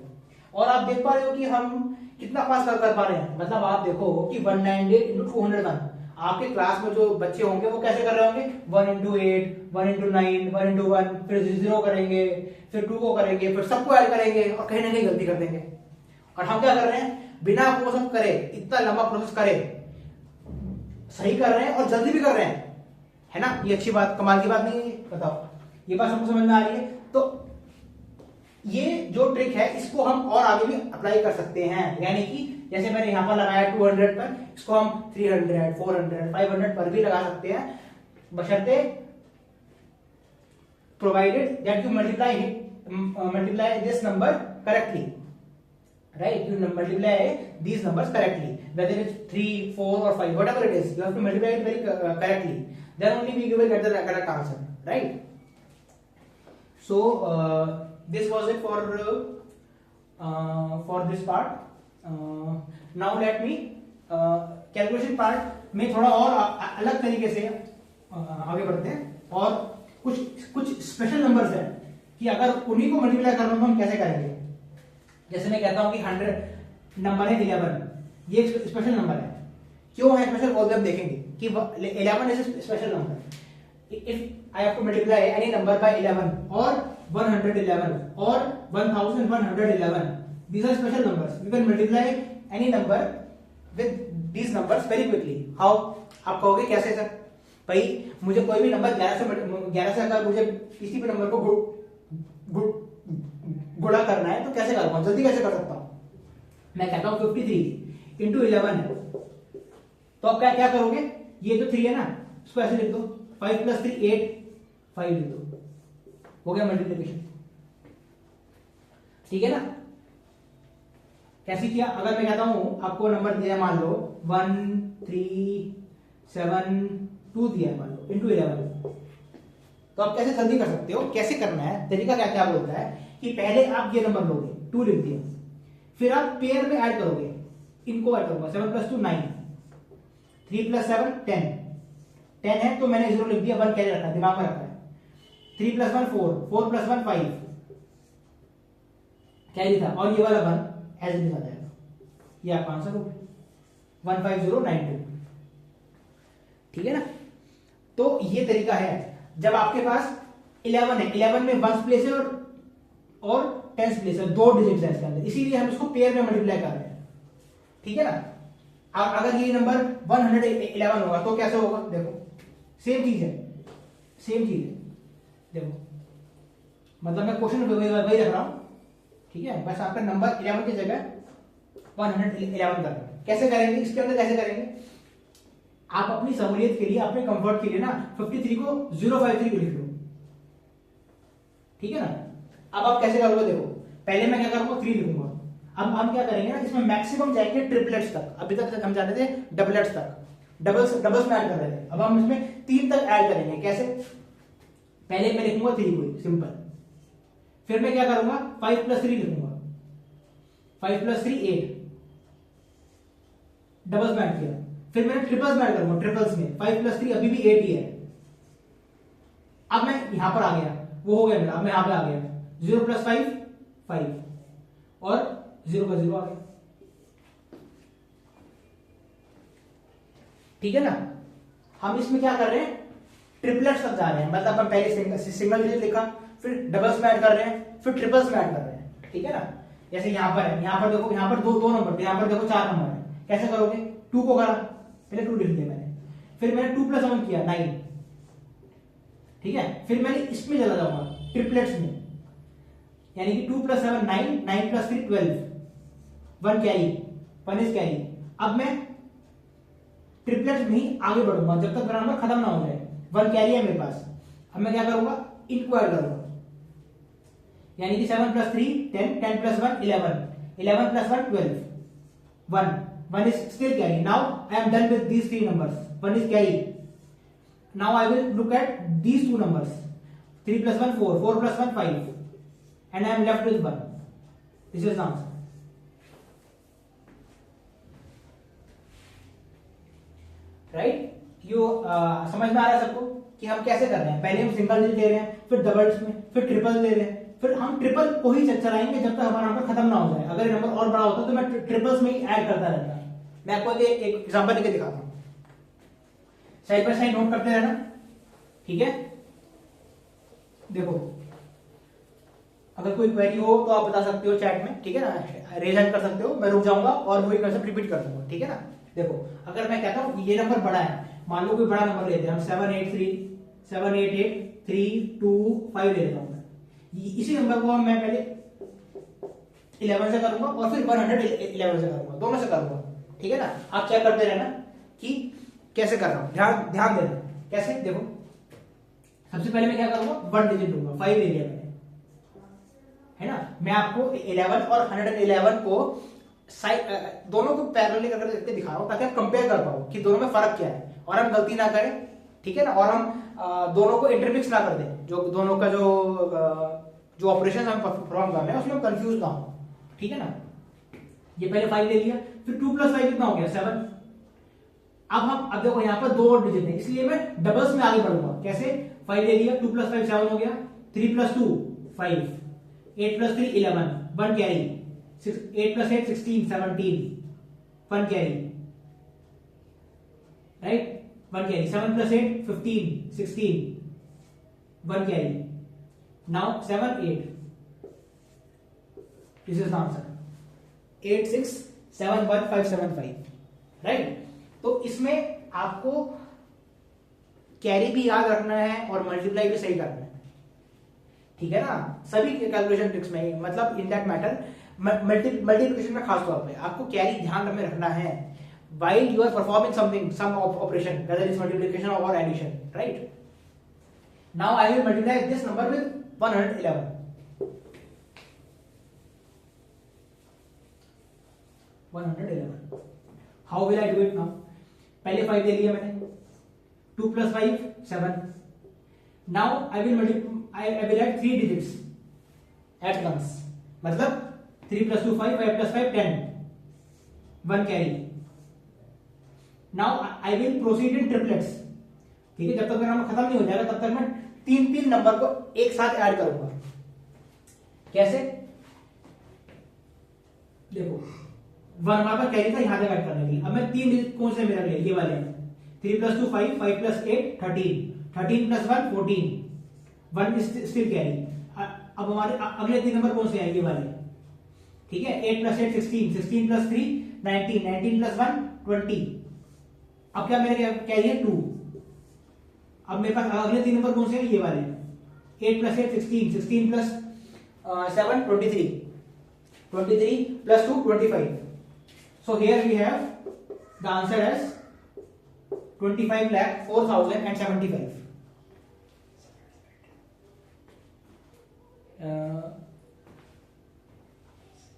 और आप देख पा रहे हो कि हम कितना पास कर पा रहे हैं। मतलब आप देखो कि 198 इंटू 201, आपके क्लास में जो बच्चे होंगे वो कैसे कर रहे होंगे, 1 इंटू 8 1 इंटू 9 1 इंटू 1, फिर 0 करेंगे, फिर 2 को करेंगे, फिर सबको ऐड करेंगे, और कहीं ना कहीं गलती कर देंगे। और हम क्या कर रहे हैं, बिना वो सब करे, इतना लंबा प्रोसेस करे, सही कर रहे हैं और जल्दी भी कर रहे हैं, है ना। ये अच्छी बात, कमाल की बात नहीं है। बताओ, ये बात सबको समझ में आ रही है। तो ये जो ट्रिक है इसको हम और आगे भी अप्लाई कर सकते हैं, यानी कि जैसे मैंने यहां पर लगाया 200 पर, इसको हम 300 400 500 पर भी लगा सकते हैं, बशर्ते provided that you multiply this number correctly, right? You multiply these numbers correctly, whether it's 3 4 or 5, whatever it is, you have to multiply it very correctly, then only we will get the correct answer, right? So this was it for this part. Now let me calculation part में थोड़ा और अलग तरीके से आगे बढ़ते हैं, और कुछ स्पेशल नंबर्स हैं कि अगर उन्हीं को मल्टीप्लाई करना तो हम कैसे करेंगे। जैसे मैं कहता हूं कि 100 नंबर है 11, ये एक स्पेशल नंबर है। क्यों है स्पेशल, वो भी हम देखेंगे कि 11 is special number. If I have to multiply any number by 11 और 111 और 1111, these are special numbers. You can multiply any number with these numbers very quickly. How? आप कहोगे कैसे सर? भाई मुझे कोई भी नंबर 11 से अगर मुझे किसी भी नंबर को गुणा करना है तो कैसे करूंगा, जल्दी कैसे कर सकता हूं। मैं कहता हूं 53 इंटू 11 है, तो आप क्या करोगे, ये तो 3 है ना, इसको ऐसे लिख दो, 5 + 3 8 5 लिख दो, हो गया मल्टीप्लिकेशन। ठीक है ना। कैसे किया, अगर मैं कहता हूं आपको नंबर दिया मान लो 1372 दिया मान लो इंटू 11, तो आप कैसे जल्दी कर सकते हो, कैसे करना है, तरीका क्या क्या बोलता है कि पहले आप ये नंबर लोगे, 2 लिख दिया, फिर आप पेयर में ऐड करोगे, इनको ऐड करोगे, 7 + 2 9, 3 + 7 10 है, तो मैंने 0 लिख दिया, 1 कैसे रखा, दिमाग में रखा है। 3 + 1 4 4 + 1 5 कैरी था, और ये वाला 1 एज इट इज आ जाएगा, ये आपका आंसर हो गया 15092। ठीक है ना। तो ये तरीका है जब आपके पास 11 है, 11 में 1s प्लेस है और 10s प्लेस है, 2 डिजिट्स है इसके अंदर, इसीलिए हम इसको पेयर में मल्टीप्लाई कर रहे हैं। ठीक है ना। अगर ये नंबर 111 होगा तो कैसे होगा, देखो सेम चीज है, सेम चीज है, देखो मतलब मैं क्वेश्चन वही रख रहा हूं, ठीक है, बस आपका नंबर 11 की जगह 111 कर रहा हूं। कैसे करेंगे, इसके अंदर कैसे करेंगे, आप अपनी सहूलियत के लिए, अपने कंफर्ट के लिए ना 53 को 053 लिख लो, ठीक है ना। अब आप कैसे करोगे, देखो पहले मैं क्या करूंगा 3 लिखूंगा। अब हम क्या करेंगे ना, इसमें मैक्सिमम जाएंगे ट्रिपलेट्स तक, अभी तक हम जाते थे डबलेट्स तक, डबल्स में ऐड कर रहे थे, अब हम इसमें 3 तक ऐड करेंगे। कैसे, पहले मैं लिखूंगा 3 को सिंपल, फिर मैं क्या करूंगा 5 + 3 लिखूंगा, 5 + 3 8, डबल्स में ऐड किया, फिर मैंने ट्रिपल्स में ऐड करूंगा, ट्रिपल्स में 5 + 3 अभी भी 8 ही है। अब मैं यहां पर आ गया, वो हो गया मेरा, अब मैं यहां पे आ गया 0 + 5 5 और 0 का 0 आ गया, ठीक है ना। हम इसमें क्या कर रहे हैं, ट्रिपलेट्स तक जा रहे हैं, मतलब हम पहले सिंगल डिजिट लिखा, फिर डबल्स में ऐड कर रहे हैं, फिर ट्रिपल्स में ऐड कर रहे हैं, ठीक है ना। जैसे यहां पर है, यहां पर देखो, यहां पर दो नंबर थे, यहां पर देखो 4 नंबर है, कैसे करोगे, 2 को करा, पहले 2 लिख दिया मैंने, फिर मैंने 2 + 1 किया 9, ठीक है, फिर मैंने इसमें चला जाऊंगा ट्रिपलेट्स में, यानी कि 2 + 7 9, 9 + 3 12, 1 कैरी, 1 इज कैरी। अब मैं ट्रिपलेट्स में ही आगे बढ़ूंगा जब तक मेरा नंबर खत्म ना हो जाए, 1 कैरी है मेरे पास। अब मैं क्या करूंगा, इनको ऐड करूंगा, यानी कि 7 + 3 10, 10 + 1 11, 11 + 1 12, 1 is still carry. Now I am done with these 3 numbers, 1 is carry. Now I will look at these 2 numbers, 3 + 1 4, 4 + 1 5, and I am left with 1. This is the answer. Right, यो समझ में आ रहा है सबको कि हम कैसे कर रहे हैं, पहले हम सिंगल डिजिट ले रहे हैं, फिर डबल्स में, फिर ट्रिपल ले रहे हैं, फिर हम ट्रिपल को ही चलाएंगे जब तक हमारा नंबर खत्म ना हो जाए। अगर नंबर और बड़ा होता तो मैं ट्रिपल्स में ही ऐड करता रहता। मैं आपको एक एग्जांपल लेके दिखाता हूं, साइड बाय साइड नोट करते रहना, ठीक है। देखो अगर कोई क्वेरी हो तो आप बता सकते हो चैट में, ठीक है ना, रेज हैंड कर सकते हो, मैं रुक जाऊंगा और वही कंसेप्ट रिपीट कर दूंगा, ठीक है ना। देखो अगर मैं कहता हूं ये नंबर बड़ा है, मान लो कोई बड़ा नंबर लेते हैं हम, 788 3 2 5 ले लेता हूं मैं, इसी नंबर को मैं पहले 11 से करूंगा और फिर 111 से करूंगा, दोनों से करूंगा, ठीक है ना। आप चेक करते रहना कि कैसे कर रहा हूं, ध्यान देना कैसे। देखो सबसे पहले मैं क्या करूंगा, 1 डिजिट लूंगा, 5 ले लिया मैंने, है ना। मैं आपको 11 और 111 को दोनों को पैरेलली करके दिखा रहा हूं ताकि आप कंपेयर कर पाओ कि दोनों में फर्क क्या है और हम गलती ना करें, ठीक है ना, और हम दोनों को इंटरमिक्स ना कर दें, जो दोनों का जो ऑपरेशन हम परफॉर्म कर रहे हैं उसमें हम कंफ्यूज ना हो, ठीक है ना। ये पहले 5 ले लिया, फिर 2 + 5 कितना हो गया 7। अब देखो यहाँ पर 2 और डिजिट है, इसलिए मैं डबल्स में आगे बढ़ूंगा। कैसे, 5 ले लिया, 2 + 5 7 हो गया, 3 + 2 5, 8 + 3 11, 1 carry, 8 + 8 16 17, 1 carry, right, 1 carry, 7 + 8 15 16, 1 carry. Now 7 8, this is the answer, 8 6 7 1 5 7 5, right. तो इसमें आपको कैरी भी याद रखना है और मल्टीप्लाई भी सही करना है, ठीक है ना। सभी कैलकुलेशन ट्रिक्स में, मतलब इन दैट मैटर मल्टीप्लिकेशन में खास तौर पे आपको कैरी ध्यान में रखना है while you are performing something, some operation, whether it's multiplication or addition, right? Now I will multiply this number with 111. 111. How will I do it now? पहले 5 ले लिया मैंने, 2 + 5 7. Now I will add 3 digits at once. मतलब 3 + 2 5, 5 + 5 10, 1 carry. Now I will proceed in triplets. ठीक है, जब तक मेरा नंबर खत्म नहीं हो जाएगा तब तक मैं 3 नंबर को एक साथ ऐड करूंगा। कैसे, देखो 1 हमारा कैरी था, यहां तक ऐड करने के लिए। अब मैं 3 डिजिट कौन से मेरा ले, ये वाले 3 + 2 5, 5 + 8 13, 13 + 1 14, 1 इज स्टिल कैरी। अब हमारे अगले 3 नंबर कौन से हैं, ये वाले ठीक है, 8 प्लस 8 16, 16 प्लस 3 19, 19 प्लस 1 20। अब क्या मेरे कैरी है 2। अब मेरे पास अगले 3 नंबर कौन से हैं, ये वाले। 8 plus 8 16, 16 plus 7 23, 23 plus 2 25। So here we have the answer as 25,04,075.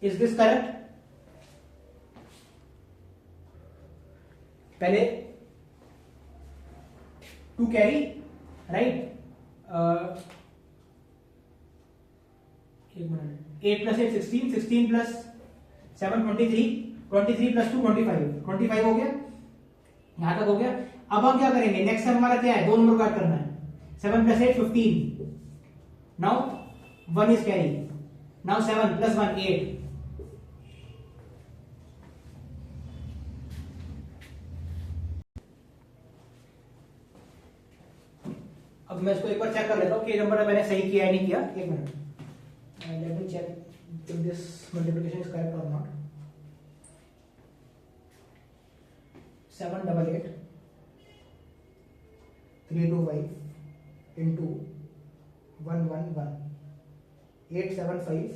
Is this correct? पहले two carry, right. 8 plus 8 16, 16 plus 7 23, 23 plus 2 25, 25 हो गया, यहां तक हो गया। अब हम क्या करेंगे, नेक्स्ट हमारा क्या है, 2 नंबर काट करना है। 7 plus 8 15, now 1 is carry, now 7 plus 1 8। अब मैं इसको एक बार चेक कर लेता हूँ कि ये नंबर मैंने सही किया है नहीं किया। एक minute, let me check if this multiplication is correct और नॉट। 788 325 into 111 875।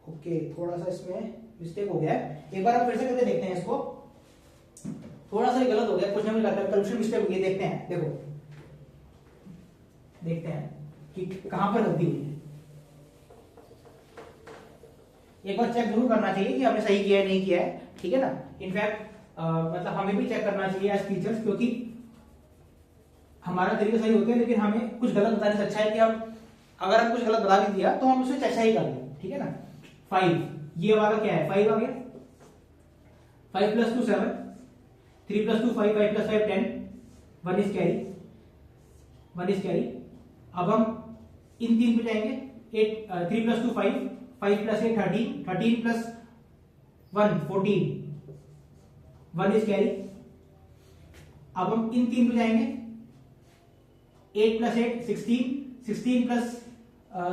ओके, थोड़ा सा इसमें मिस्टेक हो गया है, एक बार हम फिर से करके देखते हैं इसको। थोड़ा सा गलत हो गया, कुछ ना कुछ कैलकुलेशन मिस्टेक हुई है, देखते हैं। देखो देखते हैं कि कहां पर गलती हुई है। एक बार चेक जरूर करना चाहिए कि हमने सही किया है नहीं किया है, ठीक है ना। इनफैक्ट मतलब हमें भी चेक करना चाहिए एज टीचर्स, क्योंकि हमारा तरीका सही होता है, लेकिन हमें कुछ गलत बताने से अच्छा है कि हम अगर हम कुछ गलत बता भी दिया तो हम उसे अच्छा ही कर लें, ठीक है ना। 5, ये वाला क्या है, 5 आ गया। 5 plus 2 7, 3 plus 2 5, 5 plus 5 10, 1 is carry, 1 is carry. अब हम इन 3 पे जाएंगे। 3 plus 2 5, 5 plus 8 13, 13 plus 1 14, 1 is carry. अब हम इन 3 पे जाएंगे। 8 प्लस 8 16, 16 प्लस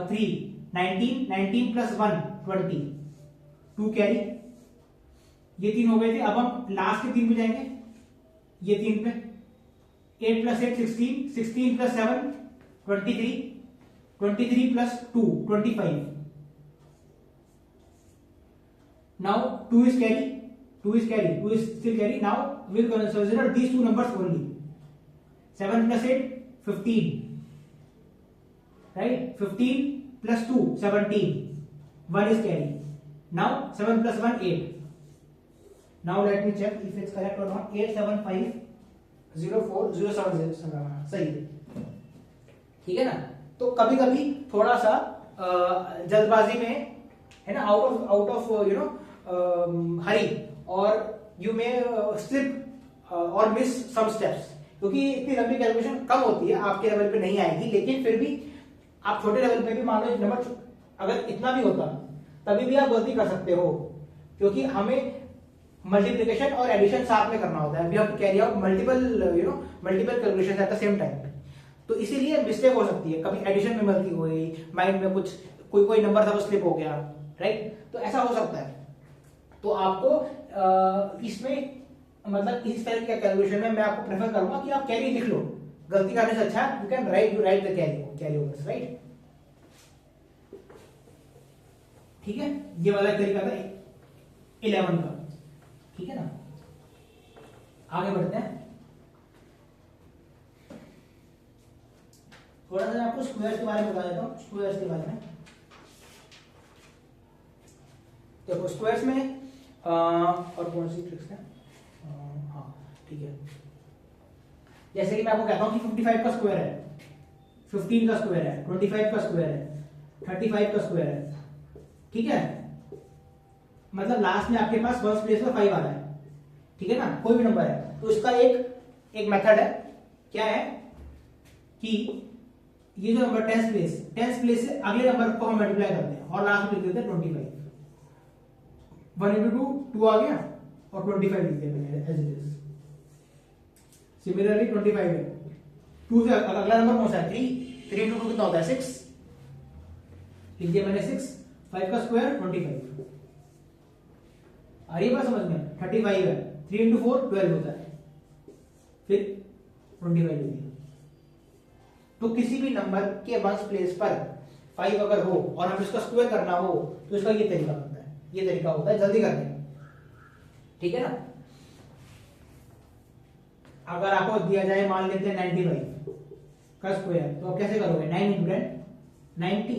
3 19, 19 प्लस 1 20, 2 कैरी। ये 3 हो गए थे। अब हम लास्ट के 3 पे जाएंगे, ये 3 पे। 8 plus 8 16, 16 plus 7 23, 23 plus 2 25। Now 2 is carry, 2 is carry, 2 is still carry. Now we will consider these two numbers only. 7 plus 8 15, right? 15 plus 2 17, 1 is carry. Now 7 plus 1 8. Now let me check if it's correct or not. 8750407 सही है, ठीक है ना। तो कभी कभी थोड़ा सा जल्दबाजी में, है ना, out of you know hurry, और यू मे स्लिप और मिस सम स्टेप्स, क्योंकि इतनी लंबी कैलकुलेशन कम होती है, आपके लेवल पे नहीं आएगी। लेकिन फिर भी आप छोटे लेवल पे भी मान लो नंबर अगर इतना भी होता तभी भी आप गलती कर सकते हो, क्योंकि हमें मल्टीप्लिकेशन और एडिशन साथ में करना होता है। We have to carry out multiple calculations at the same time. तो इसीलिए मिस्टेक हो सकती है, कभी एडिशन में गलती हो गई, माइंड में कुछ कोई नंबर था वो स्लिप हो गया, राइट। तो ऐसा हो सकता है। तो आपको इसमें मतलब इस तरह का कैलकुलेशन में मैं आपको प्रेफर करूंगा कि आप कैरी लिख लो, गलती करने से अच्छा you can write the carry overs, right. ठीक है, ये वाला तरीका था 11 का, ठीक है ना। आगे बढ़ते हैं। थोड़ा सा मैं आपको स्क्वायर्स के बारे में बता देता हूँ। स्क्वायर्स के बारे में देखो, स्क्वायर्स में और कौन सी ट्रिक्स है, हाँ ठीक है। जैसे कि मैं आपको कहता हूँ कि 55 का स्क्वायर है, 15 का स्क्वायर है, 25 का स्क्वायर है, 35 का स्क्वायर है, ठीक है। मतलब लास्ट में आपके पास फर्स्ट प्लेस में 5 आ रहा है, ठीक है ना, कोई भी नंबर है। तो इसका एक मेथड है, क्या है कि ये जो नंबर 10th प्लेस से अगले नंबर को हम मल्टीप्लाई करते हैं और लास्ट में लिख देते हैं 25। 1 into 2 आ गया और 25 लिख दिया एज इट इज। सिमिलरली 25 है, 2 से अगला नंबर कौन सा है, 3 into 2 कितना होता है 6, लिख दिया मैंने 6। 5 का स्क्वायर 25। आ रही है बात समझ में? 35 है, 3 इंटू 4 12 होता है, फिर 25 ले लिया। तो किसी भी नंबर के वंस प्लेस पर 5 अगर हो और हम इसका स्क्वायर करना हो तो इसका ये तरीका होता है, ये तरीका होता है जल्दी करने का, ठीक है ना। अगर आपको दिया जाए मान लेते हैं 95 का स्क्वायर, तो आप कैसे करोगे? 9 इंटू 10 90,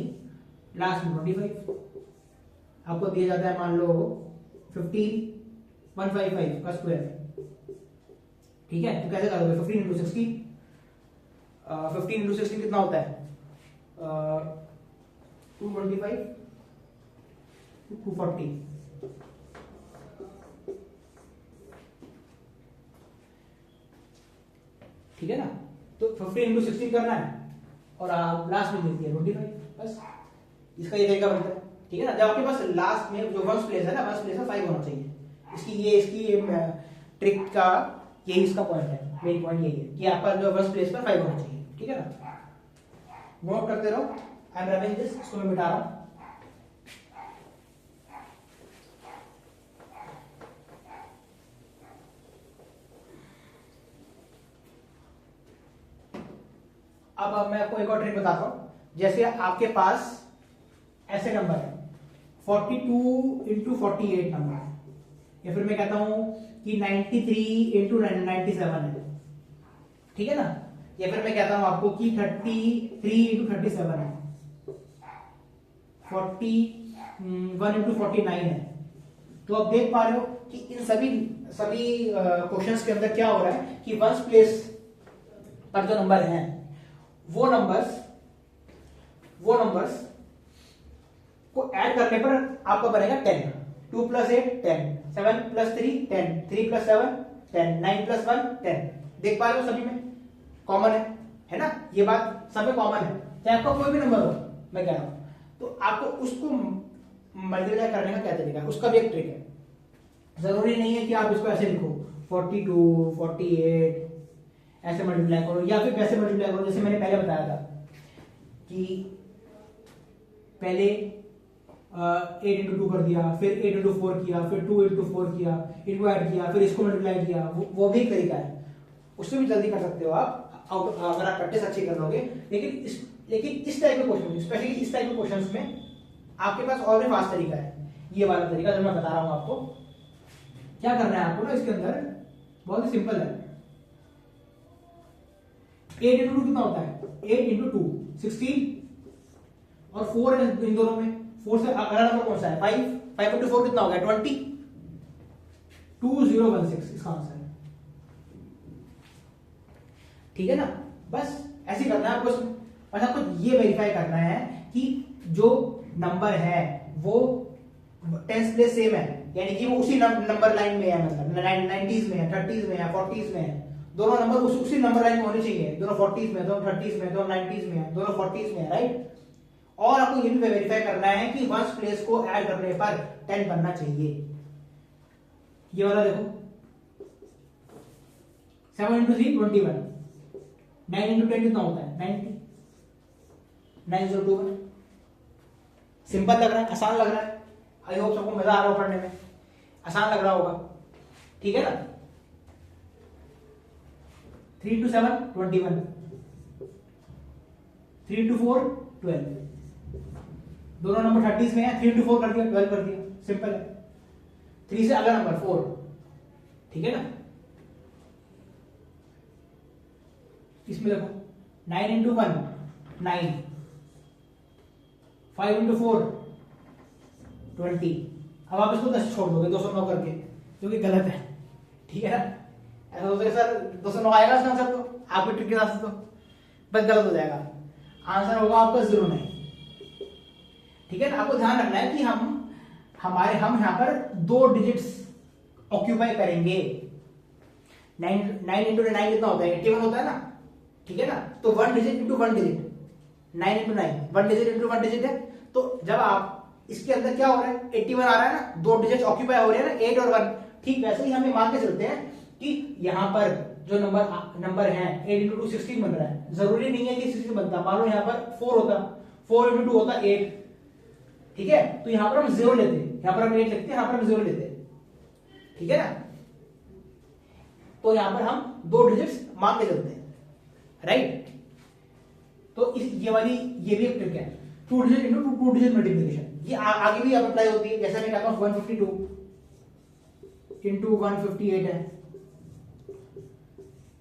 लास्ट में 25। आपको दिया जाता है मान लो 155 का स्क्वायर, ठीक है, तो कैसे करोगे? 15 इंटू 16, 15 इंटू 16 कितना होता है? 225, 240। ठीक है ना, तो 15 इंटू 16 करना है और आप लास्ट में देती है 25, बस इसका ये तरीका बनता है, ठीक है ना। जब आपके पास लास्ट में जो वंस प्लेस है ना, वंस प्लेस में 5 होना चाहिए। इसकी ट्रिक का यही इसका पॉइंट है, मेन पॉइंट यही है कि आपका जो वंस प्लेस पर 5 होना चाहिए, ठीक है ना। नोट करते रहो, आई एम रबिंग दिस, इसको मैं मिटा रहा हूं। अब मैं आपको एक और ट्रिक बताता हूं। जैसे आपके पास ऐसे नंबर है 42 इंटू 48 नंबर, या फिर मैं कहता हूं कि 93 इंटू 97 है, ठीक है ना। या फिर मैं कहता हूं आपको कि 33 इंटू 37 है, 41 इंटू 49 है। तो आप देख पा रहे हो कि इन सभी क्वेश्चंस के अंदर क्या हो रहा है कि वंस प्लेस पर जो नंबर हैं वो नंबर्स को ऐड करने पर आपका बनेगा 10। 2 प्लस 8 10, 7 प्लस 3 10, 3 प्लस 7 10, 9 प्लस 1 10। देख पा रहे हो सभी में कॉमन है ना, ये बात सब में कॉमन है, चाहे आपका कोई भी नंबर हो, मैं कह रहा हूं। तो आपको उसको मल्टीप्लाई करने का क्या तरीका है, उसका भी एक ट्रिक है। जरूरी नहीं है कि आप इसको ऐसे लिखो 42 48 ऐसे मल्टीप्लाई करो, या फिर वैसे मल्टीप्लाई करो जैसे मैंने पहले बताया था कि पहले 8 इंटू 2 कर दिया, फिर 8 इंटू 4 किया, फिर 2 इंटू 4 किया, इनको ऐड किया, फिर इसको मल्टीप्लाई किया, वो भी एक तरीका है, उससे भी जल्दी कर सकते हो आप अगर आप प्रैक्टिस अच्छी कर लोगे। लेकिन इस टाइप के क्वेश्चन, स्पेशली इस टाइप के क्वेश्चंस में आपके पास और भी फास्ट तरीका है, ये वाला तरीका जो मैं बता रहा हूं आपको। क्या करना है आपको ना, इसके अंदर बहुत ही सिंपल है। 8 इंटू 2 कितना होता है? 8 इंटू 2 16, और 4 है इन दोनों में, 4 से अगला नंबर कौन सा है? 5, 5 इंटू 4 कितना हो गया? 20, 2016 इसका आंसर है, ठीक है ना। बस ऐसे करना है आपको, बस आपको ये वेरीफाई करना है कि जो नंबर है वो टेंस प्लेस सेम है, यानी कि वो उसी नंबर लाइन में है, मतलब 90s में है, 30s में है, 40s में है, दोनों नंबर उसी नंबर लाइन में होने चाहिए, दोनों 40s में, दोनों 30s में, दोनों 90s में है, दोनों 40s में है, राइट। और आपको ये भी वेरीफाई करना है कि वंस प्लेस को ऐड करने पर 10 बनना चाहिए। ये वाला देखो 7 इंटू 3 21, 9 इंटू 10 कितना होता है? 90, 9021। सिंपल लग रहा है, आसान लग रहा है, आई होप सबको मजा आ रहा हो पढ़ने में, आसान लग रहा होगा, ठीक है ना। 3 इंटू 7 21, 3 इंटू 4 12, दोनों नंबर 30s में है, 3 इंटू 4 कर दिया 12 कर दिया, सिंपल है। 3 से अगला नंबर 4, ठीक है ना। इसमें देखो 9 इंटू 1 9, 5 इंटू 4 20। अब आप इसको 10 छोड़ दोगे 209 करके, जो कि गलत है, ठीक है ना। ऐसा सोचेगा सर 209 आएगा इसका आंसर, तो आपके ट्रिक के हिसाब से तो बस गलत हो जाएगा, आंसर होगा आपका 09, ठीक है ना। आपको ध्यान रखना है कि हम यहाँ पर 2 डिजिट्स ऑक्यूपाई करेंगे। 9 इंटू 9 कितना होता है? 81 होता है ना, ठीक है ना। तो 1 digit into 1 digit, 9 into 9 1 digit into 1 digit है। तो जब आप इसके अंदर क्या हो रहा है? 81 आ रहा है ना, 2 डिजिट ऑक्यूपाई हो रहे हैं ना, 8 और 1। ठीक वैसे ही हमें मान के चलते हैं कि यहाँ पर जो नंबर है 8 इंटू 2 16 बन रहा है। जरूरी नहीं है कि 16 बनता, मान लो यहाँ पर 4 होता, 4 इंटू 2 होता 8, ठीक है, तो यहां पर हम 0 लेते हैं, यहां पर हम 8 लिखते हैं, यहां पर हम 0 लेते हैं, ठीक है ना। तो यहां पर हम 2 डिजिट्स मान के चलते हैं, राइट। तो इस ये भी एक ट्रिक है, 2 डिजिट इनटू 2 डिजिट मल्टीप्लिकेशन। ये आगे भी अप्लाई होती है, जैसे मैं कहता हूं 152 इंटू 158 है,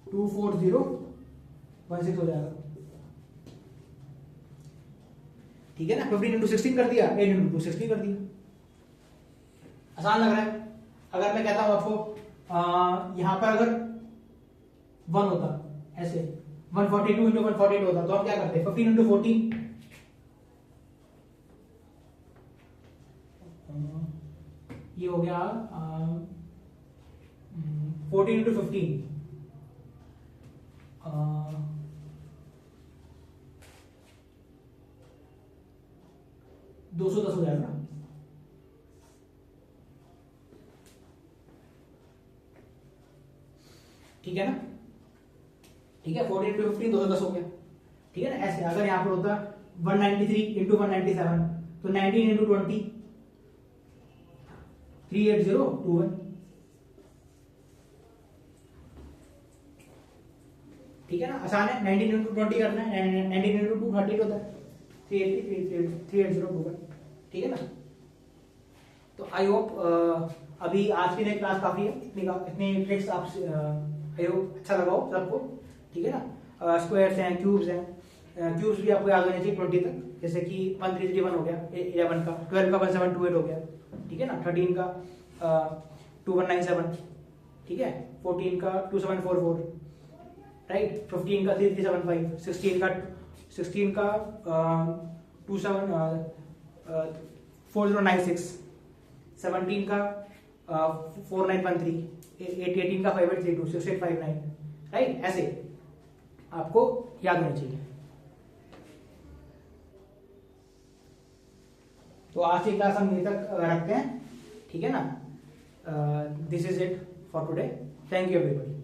24016 हो जाएगा, ठीक है ना। 15 इंटू 16 कर दिया, 8 इंटू 2 16 कर दिया, आसान लग रहा है। अगर मैं कहता हूं आपको यहां पर अगर 1 होता ऐसे 142 इंटू 148 होता, तो हम क्या करते, 15 इंटू 14, ये हो गया 14 इंटू 15, 210 हो जाएगा, ठीक है ना। ठीक है, 14 इंटू 15 210 हो गया, ठीक है ना। ऐसे अगर यहां पर होता 193 इंटू 197, तो 19 इंटू 20 38021, ठीक है ना, आसान है। 19 इंटू 20 करना है, 19 इंटू 2 38 होता है, 38021, ठीक है ना। तो आई होप अभी आज की क्लास काफी है, इतनी ट्रिक्स आप आई होप अच्छा लगा हो सबको, ठीक है ना। स्क्वायर्स हैं, क्यूब्स हैं, क्यूब्स भी आपको याद होने चाहिए 20 तक, जैसे कि 1331 हो गया 11 का, 12 का 1728 हो गया, ठीक है ना, 13 का 2197, ठीक है, 14 का 2744, राइट, 15 का 3375, 16 का 4096, 17 का 4913, 18 का 5832, 6859, राइट। ऐसे आपको याद होना चाहिए। तो आज की क्लास हम यहीं तक रखते हैं, ठीक है ना। This is it for today, thank you everybody.